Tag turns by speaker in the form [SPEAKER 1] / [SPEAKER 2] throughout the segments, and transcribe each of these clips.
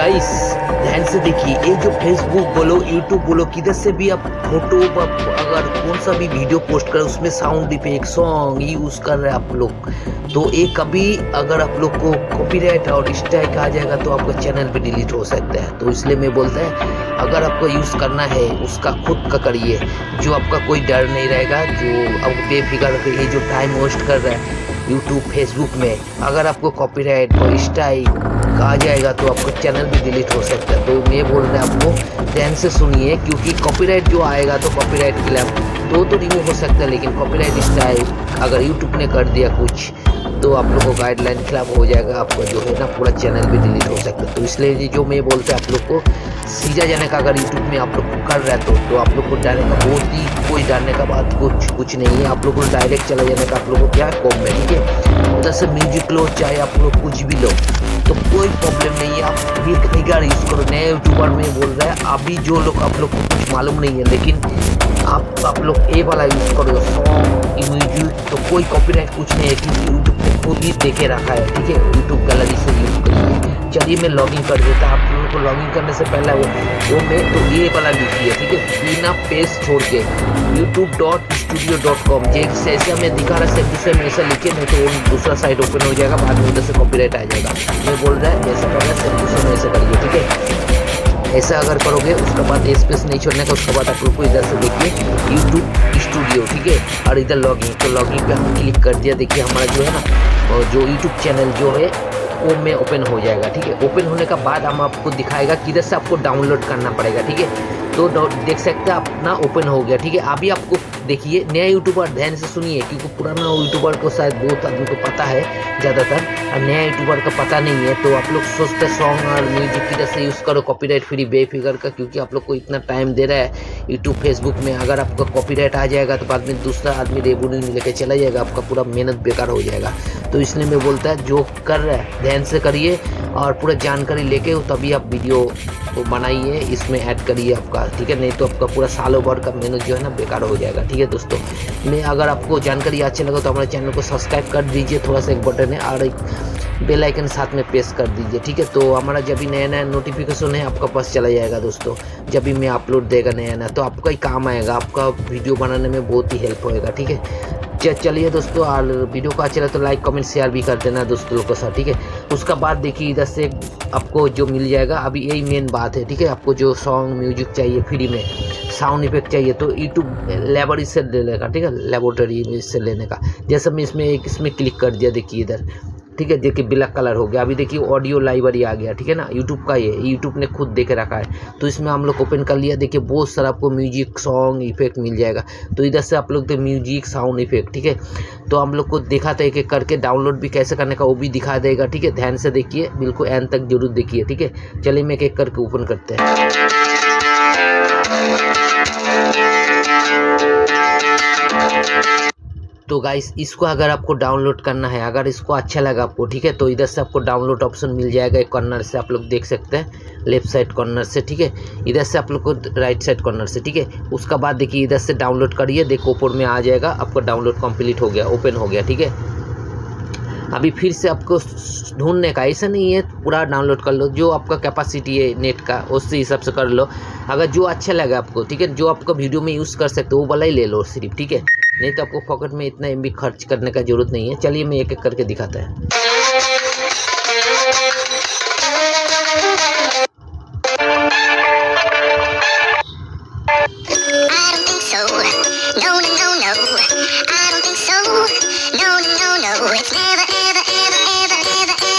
[SPEAKER 1] Guys ध्यान से देखिए, ये जो फेसबुक बोलो यूट्यूब बोलो किधर से भी आप फोटो अगर कौन सा भी वीडियो पोस्ट करें उसमें साउंड इफेक्ट सॉन्ग यूज कर रहे हैं आप लोग, तो ये कभी अगर आप लोग को कॉपीराइट और स्ट्राइक आ जाएगा तो आपका चैनल भी डिलीट हो सकता है। तो इसलिए मैं बोलता है अगर आपको यूज़ करना है उसका खुद का करिए, जो आपका कोई डर नहीं रहेगा, जो अब बेफिक्र ये जो टाइम वेस्ट कर रहा है यूट्यूब फेसबुक में, अगर आपको कॉपीराइट और स्ट्राइक आ जाएगा तो आपका चैनल भी डिलीट हो सकता है। तो मैं बोल रहा हूँ आपको ध्यान से सुनिए, क्योंकि कॉपीराइट जो आएगा तो कॉपीराइट के खिलाफ तो रिमूव हो सकता है, लेकिन कॉपीराइट स्ट्राइक अगर यूट्यूब ने कर दिया कुछ तो आप लोग को गाइडलाइन खिलाफ हो जाएगा, आपका जो है ना पूरा चैनल भी डिलीट हो सकता है। तो इसलिए जो मैं बोलता है आप लोग को सीधा जाने का, अगर यूट्यूब में आप लोग कर रहे हैं तो आप लोग को डरने का बहुत ही कोई डरने का बात कुछ नहीं है। आप लोग को डायरेक्ट चला जाने का, आप लोग को क्या है कॉम में, ठीक है, उधर से म्यूजिक लो चाहे आप लोग कुछ भी लो तो कोई प्रॉब्लम नहीं है। आप भी फिगर यूज़ करो, नए यूट्यूबर में बोल रहा है अभी जो लोग आप लोग को कुछ मालूम नहीं है, लेकिन आप लोग ए वाला यूज़ करो सॉन्ग म्यूजिक, तो कोई कॉपीराइट कुछ नहीं है क्योंकि यूट्यूब ने खुद ही देखे रखा है, ठीक है। यूट्यूब गैलरी से यूज़ करिए। चलिए मैं लॉगिन कर देता, आप लोगों को लॉगिन करने से पहले वो मैं तो ये वाला लिखिए, ठीक है, बिना पेज छोड़ के youtube.studio.com जैसे मैं दिखा रहा सेम टू सेम ऐसा लिखे, नहीं तो वो दूसरा साइट ओपन हो जाएगा, बाद में उधर से कॉपीराइट आ जाएगा। मैं बोल रहा है ऐसा करना सेम टू सेम ऐसा करिए, ठीक है। ऐसा अगर करोगे उसके बाद स्पेस नहीं छोड़ने का, उसके बाद आप लोग को इधर से देखिए यूट्यूब स्टूडियो, ठीक है, और इधर लॉगिन, तो लॉगिन पे हम क्लिक कर दिया। देखिए हमारा जो है ना जो यूट्यूब चैनल जो है वो में ओपन हो जाएगा, ठीक है। ओपन होने का बाद हम आपको दिखाएगा किधर से आपको डाउनलोड करना पड़ेगा, ठीक है। तो देख सकते हैं अपना ओपन हो गया, ठीक है। अभी आपको देखिए नया यूट्यूबर ध्यान से सुनिए, क्योंकि पुराना यूट्यूबर को शायद बहुत आदमी को पता है ज़्यादातर, और नया यूट्यूबर का पता नहीं है। तो आप लोग सोचते सॉन्ग और म्यूजिक किधर से यूज़ करो कॉपीराइट फ्री बेफिक्र का, क्योंकि आप लोग को इतना टाइम दे रहा है यूट्यूब फेसबुक में, अगर आपका कॉपीराइट आ जाएगा तो बाद में दूसरा आदमी रेवेन्यू लेके चला जाएगा, आपका पूरा मेहनत बेकार हो जाएगा। तो इसलिए मैं बोलता है जो कर रहा है ध्यान से करिए और पूरा जानकारी लेके तभी आप वीडियो को बनाइए, इसमें ऐड करिए आपका, ठीक है, नहीं तो आपका पूरा सालों भर का मेहनत जो है ना बेकार हो जाएगा, ठीक है दोस्तों। मैं अगर आपको जानकारी अच्छी लगे तो हमारे चैनल को सब्सक्राइब कर दीजिए, थोड़ा सा एक बटन है और एक बेल आइकन साथ में प्रेस कर दीजिए, ठीक है। तो हमारा जब भी नया नया नोटिफिकेशन है आपका पास चला जाएगा दोस्तों, जब भी मैं अपलोड देगा नया तो आपका ही काम आएगा, आपका वीडियो बनाने में बहुत ही हेल्प होएगा, ठीक है। चलिए दोस्तों, और वीडियो को अच्छा लगे तो लाइक कमेंट शेयर भी कर देना दोस्तों लोग के साथ, ठीक है। उसका बाद देखिए इधर से आपको जो मिल जाएगा, अभी यही मेन बात है, ठीक है। आपको जो सॉन्ग म्यूजिक चाहिए फ्री में, साउंड इफेक्ट चाहिए तो यूट्यूब लाइब्रेरी से ले लेगा, ठीक है, लेबोरेटरी से लेने का। जैसे मैं इसमें क्लिक कर दिया, देखिए इधर, ठीक है, देखिए ब्लैक कलर हो गया। अभी देखिए ऑडियो लाइब्रेरी आ गया, ठीक है ना, यूट्यूब का ये यूट्यूब ने खुद देके रखा है। तो इसमें हम लोग ओपन कर लिया, देखिए बहुत सारा आपको म्यूजिक सॉन्ग इफेक्ट मिल जाएगा। तो इधर से आप लोग तो म्यूजिक साउंड इफेक्ट, ठीक है, तो हम लोग को दिखाता है एक एक करके डाउनलोड भी कैसे करने का वो भी दिखा देगा, ठीक है। ध्यान से देखिए, बिल्कुल एंड तक जरूर देखिए, ठीक है। चलिए मैं एक एक करके ओपन करते हैं। तो गाइस इसको अगर आपको डाउनलोड करना है, अगर इसको अच्छा लगा आपको, ठीक है, तो इधर से आपको डाउनलोड ऑप्शन मिल जाएगा, एक कॉर्नर से आप लोग देख सकते हैं, लेफ्ट साइड कॉर्नर से, ठीक है, इधर से आप लोग को राइट साइड कॉर्नर से, ठीक है। उसका बाद देखिए इधर से डाउनलोड करिए, देखो ऊपर में आ जाएगा, आपका डाउनलोड कंप्लीट हो गया, ओपन हो गया, ठीक है। अभी फिर से आपको ढूंढने का ऐसा नहीं है, पूरा डाउनलोड कर लो, जो आपका कैपेसिटी है नेट का उससे हिसाब से कर लो, अगर जो अच्छा लगा आपको, ठीक है, जो आपका वीडियो में यूज़ कर सकते हो वो वाला ही ले लो सिर्फ, ठीक है, नहीं तो आपको पॉकेट में इतना एमबी खर्च करने का जरूरत नहीं है। चलिए मैं एक एक करके दिखाता है।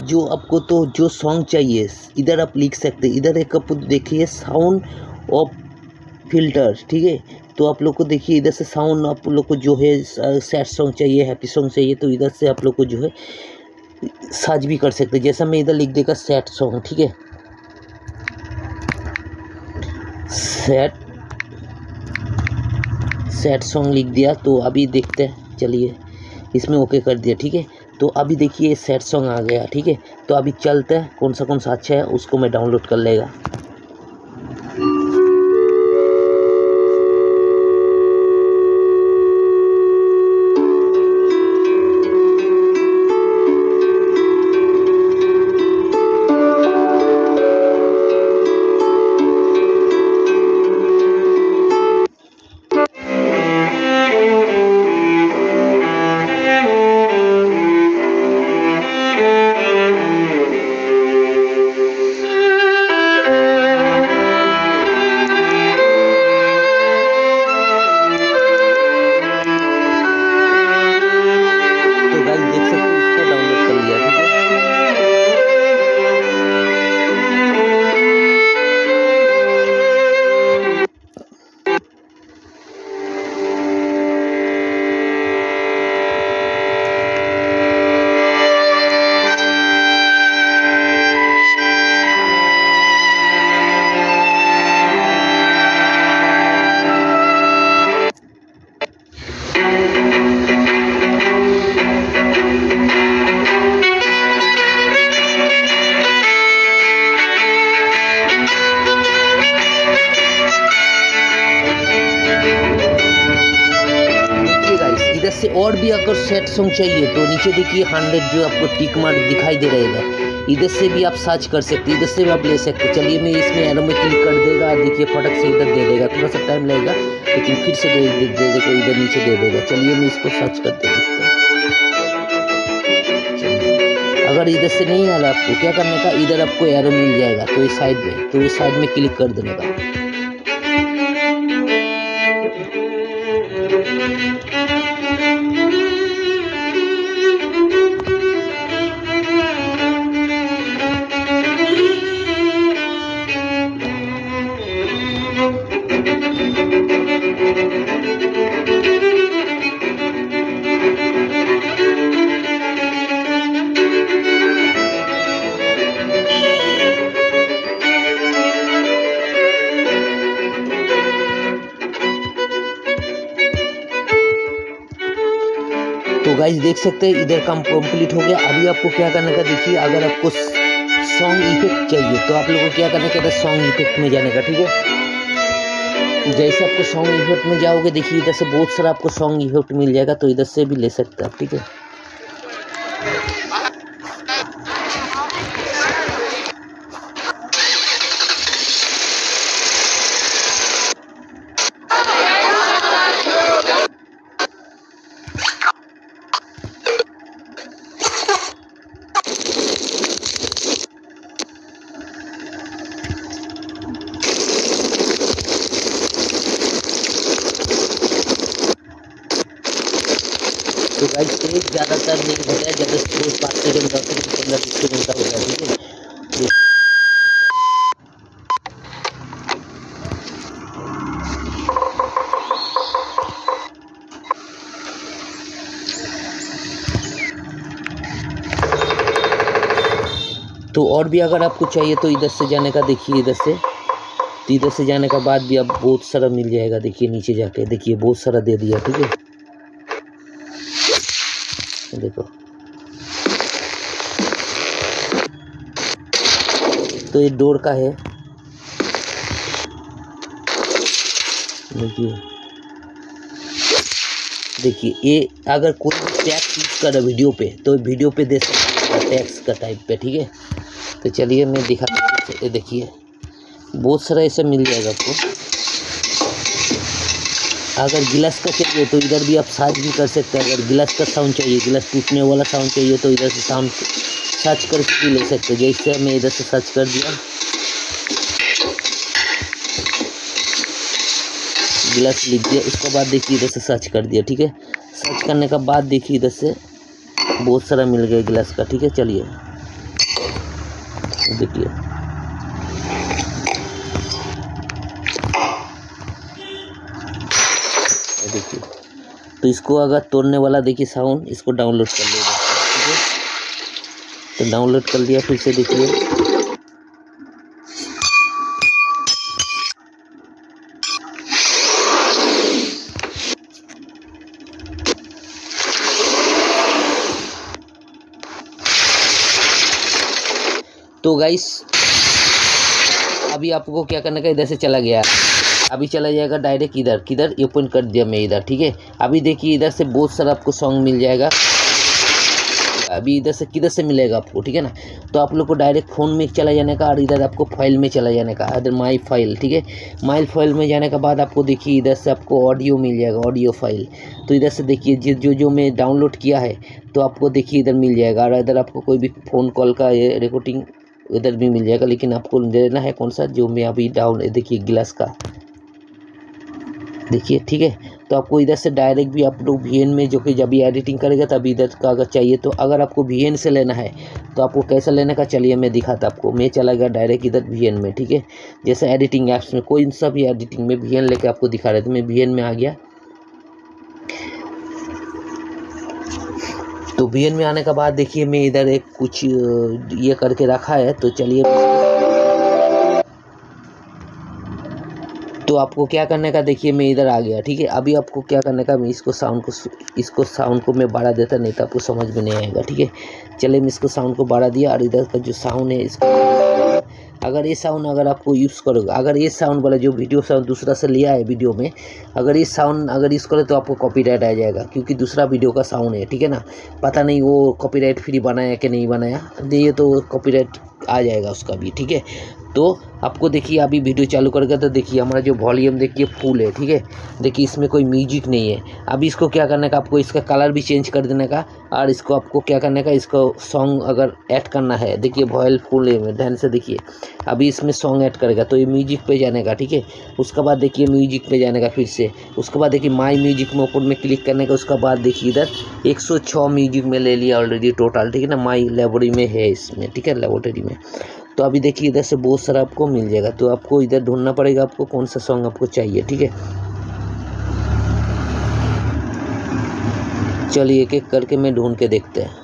[SPEAKER 1] जो आपको तो जो सॉन्ग चाहिए इधर आप लिख सकते हैं, इधर एक आपको देखिए साउंड ऑफ फिल्टर, ठीक है। तो आप लोग को देखिए इधर से साउंड आप लोग को जो है सैड सॉन्ग चाहिए, हैप्पी सॉन्ग चाहिए, तो इधर से आप लोग को जो है सर्च भी कर सकते हैं। जैसा मैं इधर लिख देगा सैड सॉन्ग, ठीक है, सैड सॉन्ग लिख दिया। तो अभी देखते हैं, चलिए इसमें ओके कर दिया, ठीक है। तो अभी देखिए सैड सॉन्ग आ गया, ठीक है। तो अभी चलते हैं कौन सा अच्छा है उसको मैं डाउनलोड कर लेगा। भी अगर सेट सॉन्ग चाहिए तो नीचे देखिए 100 जो आपको टिक मार्क दिखाई दे रहेगा, इधर से भी आप सर्च कर सकते, इधर से भी आप ले सकते। चलिए मैं इसमें एरो में क्लिक कर देगा, देखिए फटक से इधर दे देगा, थोड़ा सा टाइम लगेगा लेकिन फिर से दे देगा, इधर नीचे दे देगा। चलिए मैं इसको सर्च करते देखते हैं। अगर इधर से नहीं आ रहा आपको क्या करने का, इधर आपको एरो मिल जाएगा तो इस साइड में, तो इस साइड में क्लिक कर देने का। तो गाइस देख सकते हैं इधर काम कंप्लीट हो गया। अभी आपको क्या करने का देखिए, अगर आपको सॉन्ग इफेक्ट चाहिए तो आप लोगों को क्या करने का, इधर सॉन्ग इफेक्ट में जाने का, ठीक है। जैसे आपको सॉन्ग इफेक्ट में जाओगे देखिए इधर से बहुत सारा आपको सॉन्ग इफेक्ट मिल जाएगा, तो इधर से भी ले सकते हैं आप, ठीक है। तो गाइस पेज ज़्यादातर नहीं होता है, ज़्यादा से 5 सेकंड 10 सेकंड 15-20 सेकंड का होता है, ठीक है। तो और भी अगर आपको चाहिए तो इधर से जाने का, देखिए इधर से, तो इधर से जाने का बाद भी आप बहुत सारा मिल जाएगा। देखिए नीचे जाके देखिए बहुत सारा दे दिया, ठीक है। देखो तो ये डोर का है, देखिए ये अगर कोई टैक्स यूज कर रहा है वीडियो पे तो वीडियो पे दे सकते हैं टैक्स का टाइप पे, ठीक है। तो चलिए मैं दिखा, ये देखिए बहुत सारा ऐसा मिल जाएगा आपको। अगर गिलास का चाहिए तो इधर भी आप सर्च भी कर सकते हैं। अगर गिलास का साउंड चाहिए, गिलास टूटने वाला साउंड चाहिए तो इधर से साउंड सर्च करके भी ले सकते हैं। जैसे मैं इधर से सर्च कर दिया गिलास लिख दिया, उसके बाद देखिए इधर से सर्च कर दिया, ठीक है। सर्च करने का बाद देखिए इधर से बहुत सारा मिल गया गिलास का, ठीक है। चलिए देखिए देखिए, तो इसको अगर तोड़ने वाला देखिए साउंड, इसको डाउनलोड कर लेगा, ठीक है। तो डाउनलोड कर लिया, फिर से देखिए तो गाइस अभी आपको क्या करने का, इधर से चला गया, अभी चला जाएगा डायरेक्ट इधर, किधर ओपन कर दिया मैं इधर, ठीक है। अभी देखिए इधर से बहुत सारा आपको सॉन्ग मिल जाएगा। अभी इधर से किधर से मिलेगा आपको, ठीक है ना। तो आप लोग को डायरेक्ट फ़ोन में चला जाने का और इधर आपको फाइल में चला जाने का, इधर माई फाइल, ठीक है। माई फाइल में जाने के बाद आपको देखिए इधर से आपको ऑडियो मिल जाएगा, ऑडियो फाइल। तो इधर से देखिए जो मैं डाउनलोड किया है तो आपको देखिए इधर मिल जाएगा। और इधर आपको कोई भी फ़ोन कॉल का ये रिकॉर्डिंग इधर भी मिल जाएगा, लेकिन आपको लेना है कौन सा, जो मैं अभी देखिए गिलास का देखिए, ठीक है। तो आपको इधर से डायरेक्ट भी आप लोग VN में जो कि जब भी एडिटिंग करेगा तब इधर का अगर चाहिए तो, अगर आपको VN से लेना है तो आपको कैसा लेने का, चलिए मैं दिखाता आपको। मैं चला गया डायरेक्ट इधर VN में, ठीक है। जैसे एडिटिंग ऐप्स में कोई सा भी एडिटिंग में VN लेके आपको दिखा रहे थे, मैं VN में आ गया। तो VN में आने के बाद देखिए मैं इधर एक कुछ ये करके रखा है, तो चलिए तो आपको क्या करने का, देखिए मैं इधर आ गया, ठीक है। अभी आपको क्या करने का, मैं इसको साउंड को मैं बढ़ा देता, नहीं तो आपको समझ में नहीं आएगा, ठीक है। चलिए मैं इसको साउंड को बढ़ा दिया और इधर का जो साउंड है इसको अगर ये साउंड अगर आपको यूज़ करोगे, अगर ये साउंड वाला जो वीडियो साउंड दूसरा से लिया है वीडियो में, अगर ये साउंड अगर यूज़ करो तो आपको कॉपीराइट आ जाएगा, क्योंकि दूसरा वीडियो का साउंड है, ठीक है ना। पता नहीं वो कॉपीराइट फ्री बनाया कि नहीं बनाया, ये तो कॉपीराइट आ जाएगा उसका भी, ठीक है। तो आपको देखिए अभी वीडियो चालू करके तो देखिए हमारा जो वॉल्यूम देखिए फुल है, ठीक है। देखिए इसमें कोई म्यूजिक नहीं है। अभी इसको क्या करने का, आपको इसका कलर भी चेंज कर देने का, और इसको आपको क्या करने का, इसको सॉन्ग अगर ऐड करना है, देखिए वॉल्यूम फुल है ध्यान से देखिए। अभी इसमें सॉन्ग ऐड करेगा तो ये म्यूजिक पे जाने का, ठीक है। उसके बाद देखिए म्यूजिक पे जाने का फिर से, उसके बाद देखिए माई म्यूजिक में ऊपर में क्लिक करने का, उसके बाद देखिए इधर 106 म्यूजिक में ले लिया ऑलरेडी टोटल, ठीक है ना। माई लाइब्रेरी में है इसमें, ठीक है, लाइब्रेरी में। तो अभी देखिए इधर से बहुत सारा आपको मिल जाएगा, तो आपको इधर ढूंढना पड़ेगा आपको कौन सा सॉन्ग आपको चाहिए, ठीक है। चलिए एक एक करके मैं ढूंढ के देखते हैं।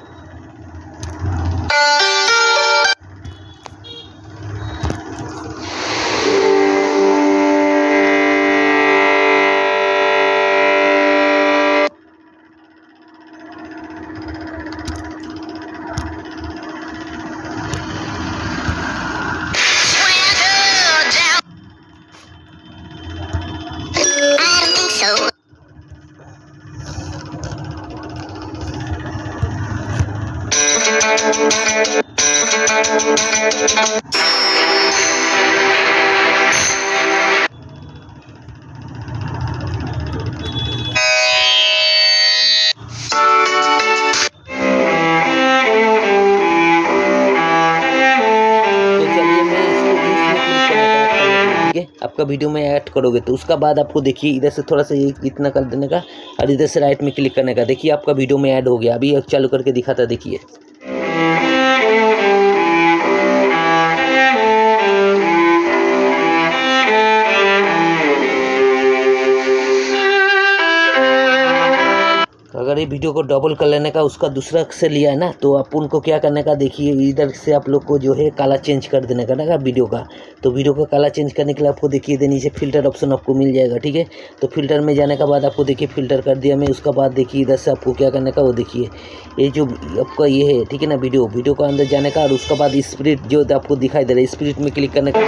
[SPEAKER 1] आपका वीडियो में ऐड करोगे तो उसका बाद आपको देखिए इधर से थोड़ा सा ये इतना कर देने का, और इधर से राइट में क्लिक करने का। देखिए आपका वीडियो में ऐड हो गया। अभी चालू करके दिखाता, देखिए अगर ये वीडियो को डबल कर लेने का, उसका दूसरा से लिया है ना, तो आप उनको क्या करने का, देखिए इधर से आप लोग को जो है काला चेंज कर देने का ना वीडियो का। तो वीडियो का काला चेंज करने के लिए आपको देखिए इधर नीचे फिल्टर ऑप्शन आपको मिल जाएगा, ठीक है। तो फिल्टर में जाने के बाद आपको देखिए फिल्टर कर दिया मैं। उसका बाद देखिए इधर से आपको क्या करने का, वो देखिए ये जो आपका ये है, ठीक है ना, वीडियो का अंदर जाने का, और उसका बाद स्प्लिट जो आपको दिखाई दे रहा है, स्प्लिट में क्लिक करने का।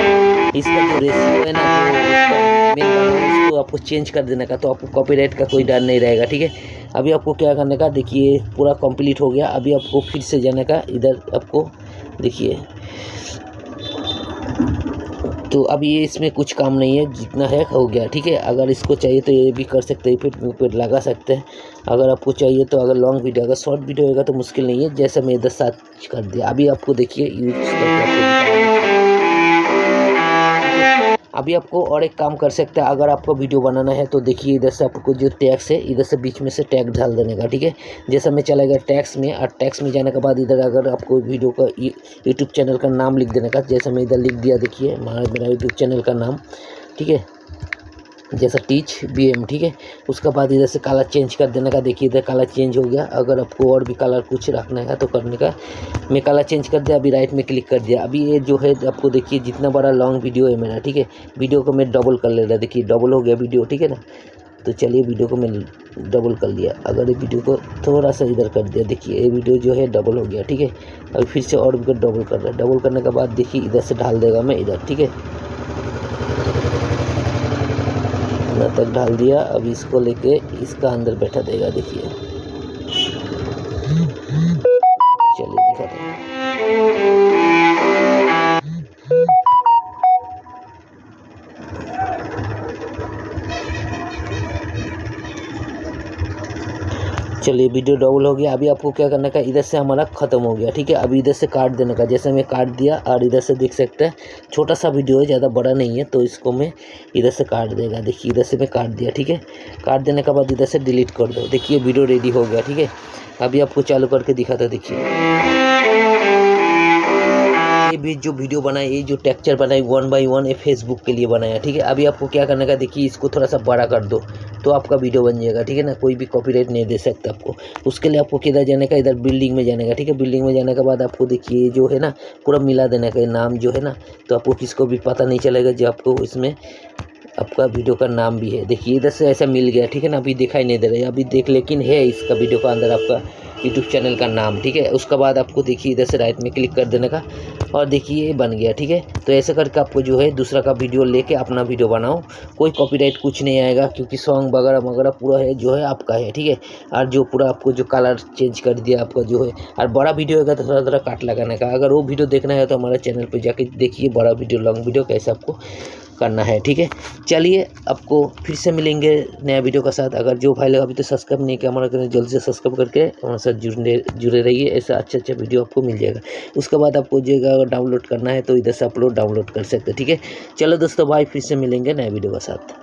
[SPEAKER 1] इसका जो रेशियो है ना, उसको आपको चेंज कर देने का, तो आपको कॉपीराइट का कोई डर नहीं रहेगा, ठीक है। अभी आपको क्या करने का, देखिए पूरा कंप्लीट हो गया। अभी आपको फिर से जाने का, इधर आपको देखिए, तो अभी ये इसमें कुछ काम नहीं है, जितना है हो गया, ठीक है। अगर इसको चाहिए तो ये भी कर सकते हैं, फिर लगा सकते हैं अगर आपको चाहिए तो। अगर लॉन्ग वीडियो, अगर शॉर्ट वीडियो होगा तो मुश्किल नहीं है, जैसे मैं इधर सर्च कर दिया। अभी आपको देखिए यूज करके अभी आपको और एक काम कर सकते हैं। अगर आपको वीडियो बनाना है तो देखिए इधर से आपको जो टैग्स है, इधर से बीच में से टैग डाल देने का, ठीक है। जैसा मैं चला गया टैग्स में, और टैग्स में जाने के बाद इधर अगर आपको वीडियो का यूट्यूब चैनल का नाम लिख देने का, जैसा मैं इधर लिख दिया, देखिए मेरा यूट्यूब चैनल का नाम, ठीक है, जैसा टीच BM, ठीक है। उसके बाद इधर से कलर चेंज कर देने का। देखिए इधर कलर चेंज हो गया। अगर आपको और भी कलर कुछ रखना है तो करने का। मैं कलर चेंज कर दिया। अभी राइट में क्लिक कर दिया। अभी ये जो है आपको देखिए जितना बड़ा लॉन्ग वीडियो है मेरा, ठीक है, वीडियो को मैं डबल कर ले रहा, देखिए डबल हो गया वीडियो, ठीक है ना। तो चलिए वीडियो को मैं डबल कर लिया। अगर ये वीडियो को थोड़ा सा इधर कर दिया, देखिए ये वीडियो जो है डबल हो गया, ठीक है। अभी फिर से और भी डबल कर रहा है। डबल करने के बाद देखिए इधर से ढाल देगा मैं इधर, ठीक है, तक ढाल दिया। अब इसको लेके इसका अंदर बैठा देगा, देखिए। चलिए दिखाते हैं। चलिए वीडियो डबल हो गया। अभी आपको क्या करने का, इधर से हमारा ख़त्म हो गया, ठीक है। अभी इधर से काट देने का, जैसे मैं काट दिया। और इधर से देख सकते हैं छोटा सा वीडियो है, ज़्यादा बड़ा नहीं है, तो इसको मैं इधर से काट देगा। देखिए इधर से मैं काट दिया, ठीक है। काट देने के बाद इधर से डिलीट कर दो। देखिए वीडियो रेडी हो गया, ठीक है। अभी आपको चालू करके दिखाता, देखिए ये भी जो वीडियो बनाए, ये जो टेक्चर बनाए 1 बाई 1 ये फेसबुक के लिए बनाया, ठीक है। अभी आपको क्या करने का, देखिए इसको थोड़ा सा बड़ा कर दो तो आपका वीडियो बन जाएगा, ठीक है ना। कोई भी कॉपीराइट नहीं दे सकता आपको। उसके लिए आपको किधर जाने का, इधर बिल्डिंग में जाने का, ठीक है। बिल्डिंग में जाने के बाद आपको देखिए जो है ना पूरा मिला देने का नाम जो है ना, तो आपको किसको भी पता नहीं चलेगा जो आपको इसमें आपका वीडियो का नाम भी है। देखिए इधर से ऐसा मिल गया, ठीक है ना। अभी दिखाई नहीं दे रहा है, अभी देख, लेकिन है इसका वीडियो का अंदर आपका यूट्यूब चैनल का नाम, ठीक है। उसके बाद आपको देखिए इधर से राइट में क्लिक कर देने का और देखिए ये बन गया, ठीक है। तो ऐसे करके आपको जो है दूसरा का वीडियो लेके अपना वीडियो बनाओ, कोई कॉपीराइट कुछ नहीं आएगा, क्योंकि सॉन्ग वगैरह वगैरह पूरा है जो है आपका है, ठीक है। और जो पूरा आपको जो कलर चेंज कर दिया आपका जो है, और बड़ा वीडियो होगा तो थोड़ा काट लगाने का। अगर वो वीडियो देखना है तो हमारे चैनल पर जाके देखिए बड़ा वीडियो, लॉन्ग वीडियो कैसे आपको करना है, ठीक है। चलिए आपको फिर से मिलेंगे नया वीडियो के साथ। अगर जो भाई लोग अभी तो सब्सक्राइब नहीं किया हमारा चैनल, जल्दी से सब्सक्राइब करके हमारे साथ जुड़े रहिए, ऐसा अच्छा वीडियो आपको मिल जाएगा। उसके बाद आपको जो अगर डाउनलोड करना है तो इधर से अपलोड डाउनलोड कर सकते हैं, ठीक है। चलो दोस्तों भाई, फिर से मिलेंगे नए वीडियो के साथ।